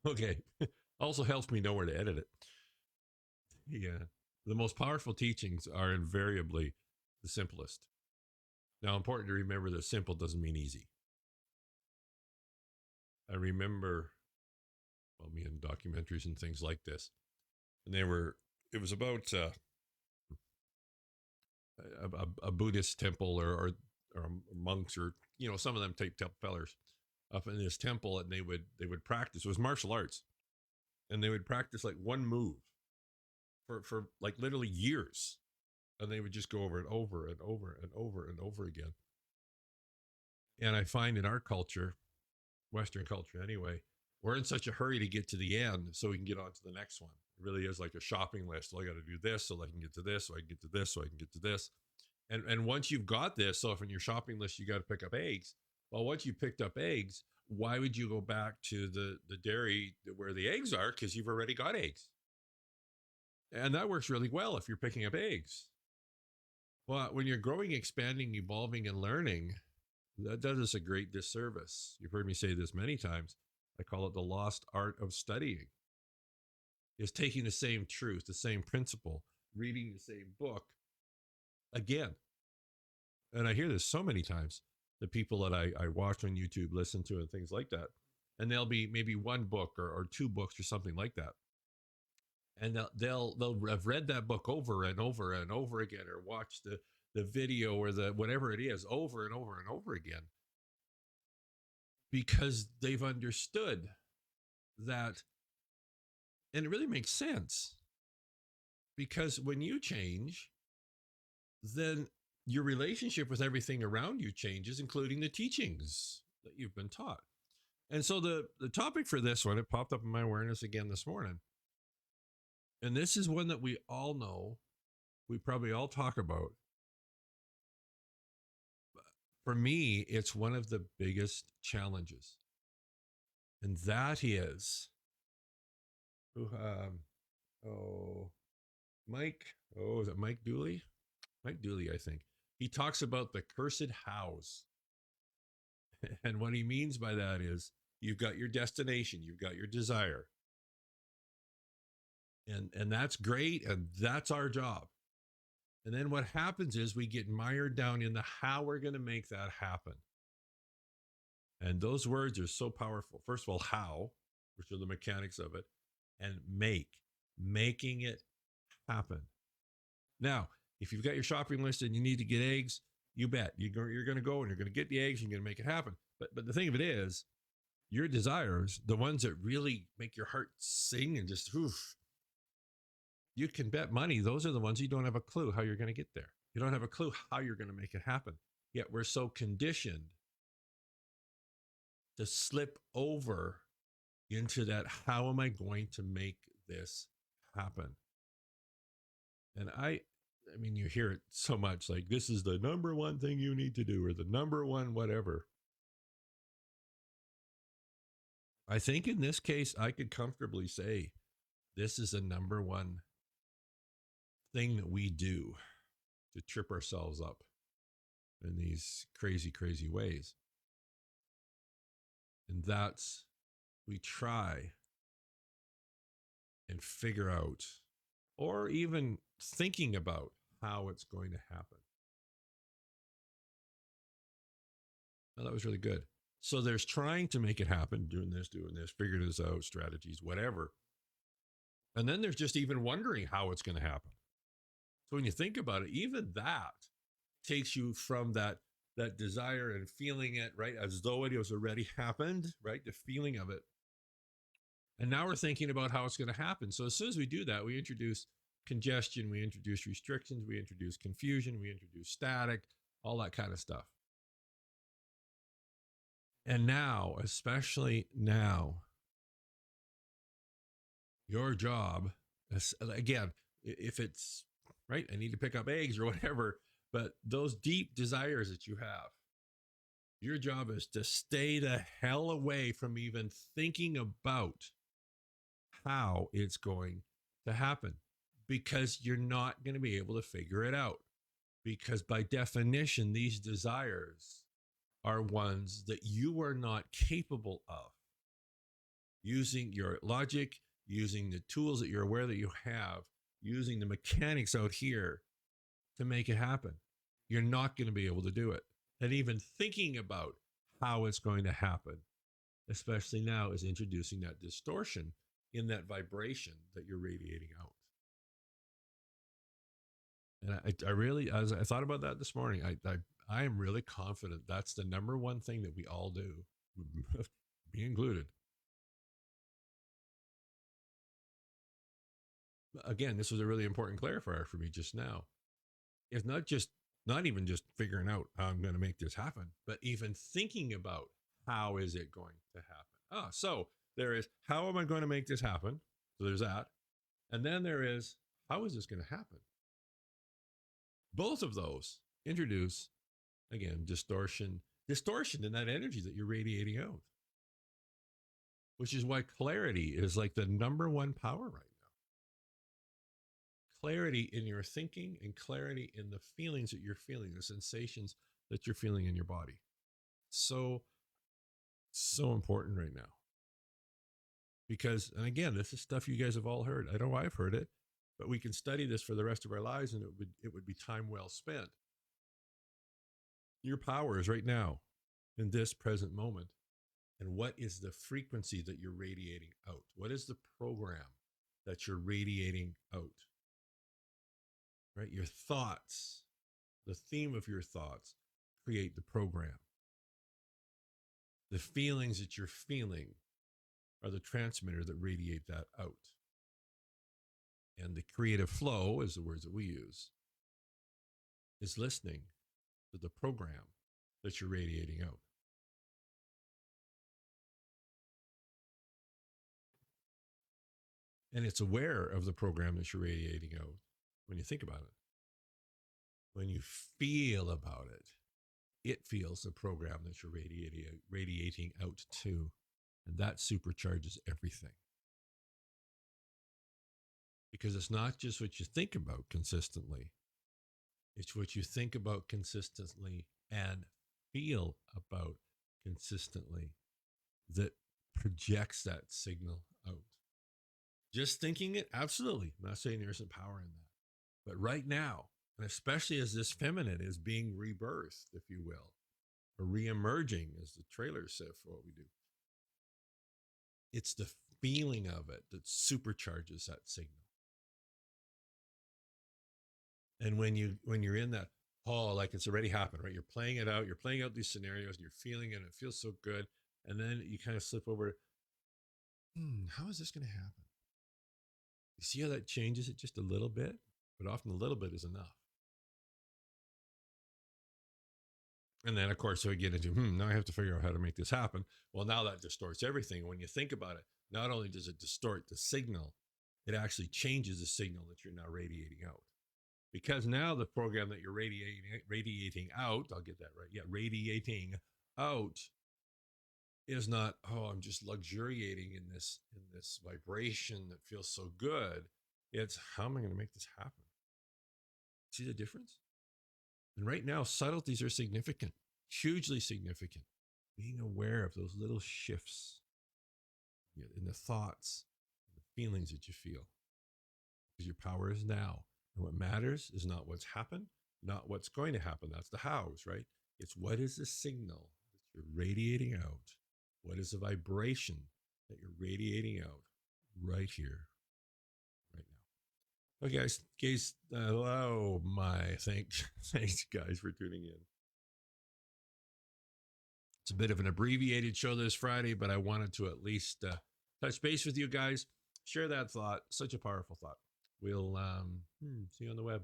Okay. Also helps me know where to edit it. Yeah. The most powerful teachings are invariably the simplest. Now, important to remember that simple doesn't mean easy. I remember, well, me in documentaries and things like this, and it was about a Buddhist temple or monks or, some of them type fellers up in this temple, and they would practice. It was martial arts, and they would practice like one move for like literally years, and they would just go over and over and over and over and over again. And I find in our culture, Western culture anyway, we're in such a hurry to get to the end so we can get on to the next one. It really is like a shopping list. Well, I got to do this so I can get to this, so I can get to this, so I can get to this. And once you've got this, so if in your shopping list you got to pick up eggs, well, once you picked up eggs, why would you go back to the dairy where the eggs are? Because you've already got eggs, and that works really well if you're picking up eggs. Well, when you're growing, expanding, evolving, and learning, that does us a great disservice. You've heard me say this many times. I call it the lost art of studying. Is taking the same truth, the same principle, reading the same book again. And I hear this so many times. The people that I watch on YouTube, listen to, and things like that. And there'll be maybe one book or two books or something like that. And they'll have read that book over and over and over again, or watch the video or the whatever it is over and over and over again, because they've understood that. And it really makes sense, because when you change, then your relationship with everything around you changes, including the teachings that you've been taught. And so the topic for this one, it popped up in my awareness again this morning. And this is one that we all know, we probably all talk about. For me, it's one of the biggest challenges. And that is, oh, Mike, is it Mike Dooley? Mike Dooley, I think. He talks about the cursed hows. And what he means by that is you've got your destination, you've got your desire. And that's great, and that's our job. And then what happens is we get mired down in the how we're going to make that happen. And those words are so powerful. First of all, how, which are the mechanics of it, and making it happen. Now, if you've got your shopping list and you need to get eggs, you bet you're going to go and you're going to get the eggs and you're going to make it happen. But the thing of it is, your desires, the ones that really make your heart sing and just, oof, you can bet money, those are the ones you don't have a clue how you're going to get there. You don't have a clue how you're going to make it happen. Yet we're so conditioned to slip over into that, how am I going to make this happen? And I mean, you hear it so much, like, this is the number one thing you need to do, or the number one whatever. I think in this case, I could comfortably say this is the number one thing that we do to trip ourselves up in these crazy, crazy ways. And that's, we try and figure out, or even thinking about how it's going to happen. Now, that was really good. So there's trying to make it happen, doing this, figuring this out, strategies, whatever. And then there's just even wondering how it's going to happen. So when you think about it, even that takes you from that desire and feeling it, right, as though it has already happened, right, the feeling of it. And now we're thinking about how it's going to happen. So as soon as we do that, we introduce congestion, we introduce restrictions, we introduce confusion, we introduce static, all that kind of stuff. And now, especially now, your job, again, if it's, right, I need to pick up eggs or whatever, but those deep desires that you have, your job is to stay the hell away from even thinking about how it's going to happen, because you're not going to be able to figure it out. Because by definition, these desires are ones that you are not capable of. using your logic, using the tools that you're aware that you have, using the mechanics out here to make it happen. You're not going to be able to do it. And even thinking about how it's going to happen, especially now, is introducing that distortion in that vibration that you're radiating out. And I really, as I thought about that this morning, I am really confident that's the number one thing that we all do, me included. Again, this was a really important clarifier for me just now. It's not even just figuring out how I'm going to make this happen, but even thinking about how is it going to happen. So there is, how am I going to make this happen? So there's that. And then there is, how is this going to happen? Both of those introduce, again, distortion in that energy that you're radiating out, which is why clarity is like the number one power right now. Clarity in your thinking and clarity in the feelings that you're feeling, the sensations that you're feeling in your body. So important right now. Because, and again, this is stuff you guys have all heard. I know I've heard it, but we can study this for the rest of our lives and it would be time well spent. Your power is right now in this present moment. And what is the frequency that you're radiating out? What is the program that you're radiating out? Right? Your thoughts, the theme of your thoughts create the program. The feelings that you're feeling are the transmitter that radiate that out. And the creative flow, is the words that we use, is listening to the program that you're radiating out. And it's aware of the program that you're radiating out when you think about it. When you feel about it, it feels the program that you're radiating out to. And that supercharges everything. Because it's not just what you think about consistently. It's what you think about consistently and feel about consistently that projects that signal out. Just thinking it, absolutely. I'm not saying there isn't power in that. But right now, and especially as this feminine is being rebirthed, if you will, or re-emerging, as the trailer said for what we do, it's the feeling of it that supercharges that signal. And when you're in that, like it's already happened, right? You're playing it out. You're playing out these scenarios and you're feeling it and it feels so good. And then you kind of slip over, how is this going to happen? You see how that changes it just a little bit? But often a little bit is enough. And then, of course, so we get into, now I have to figure out how to make this happen. Well, now that distorts everything. When you think about it, not only does it distort the signal, it actually changes the signal that you're now radiating out. Because now the program that you're radiating out, I'll get that right. Yeah, radiating out is not, I'm just luxuriating in this vibration that feels so good. It's, how am I going to make this happen? See the difference? And right now, subtleties are significant, hugely significant. Being aware of those little shifts in the thoughts, the feelings that you feel. Because your power is now. And what matters is not what's happened, not what's going to happen. That's the hows, right? It's what is the signal that you're radiating out? What is the vibration that you're radiating out right here, right now? Okay, guys, hello, thanks guys for tuning in. It's a bit of an abbreviated show this Friday, but I wanted to at least touch base with you guys, share that thought, such a powerful thought. We'll see you on the web.